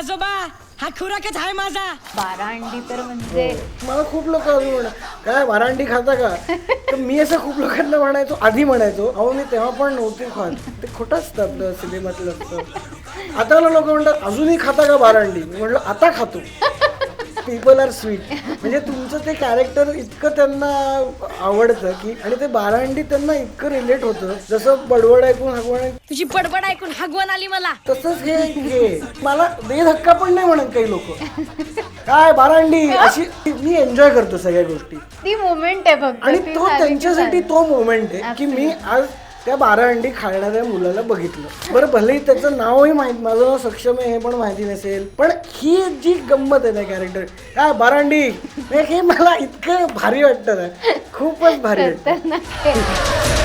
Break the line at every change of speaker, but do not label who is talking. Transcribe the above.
आजोबा हा खुराकच आहे माझा.
12 अंडी तर म्हणजे
मला खूप लोक अजून म्हणा काय बारांडी खाता का, तर मी असं खूप लोकांना म्हणायचो, आधी म्हणायचो अहो मी तेव्हा पण नव्हते खात, ते खोटं असतं आपलं सिनेमातलं असतं. आता लोक म्हणतात अजूनही खाता का बारांडी, मी म्हटलं आता खातो. पीपल आर स्वीट, म्हणजे तुमचं ते कॅरेक्टर इतकं त्यांना आवडतं की, आणि ते बारांडी त्यांना इतकं रिलेट होतं, जसं बडबड ऐकून हगवण,
तुझी बडबड ऐकून हगवण आली मला.
तसंच हे मला दे धक्का पण नाही म्हणत काही लोक, काय बारांडी अशी. मी एन्जॉय करतो सगळ्या गोष्टी,
ती मोमेंट आहे फक्त
आणि
ती
तो
झाली की
त्यांच्यासाठी
झाली.
तो मोमेंट आहे की मी आज त्या 12 अंडी खाणाऱ्या मुलाला बघितलं. बरं भलेही त्याचं नावही माहित, माझं नाव सक्षम आहे हे पण माहिती नसेल, पण ही जी गंमत आहे त्या कॅरेक्टर, काय 12 अंडी, हे मला इतकं भारी वाटतं ना, खूपच भारी वाटतं.
खतरनाक आहे.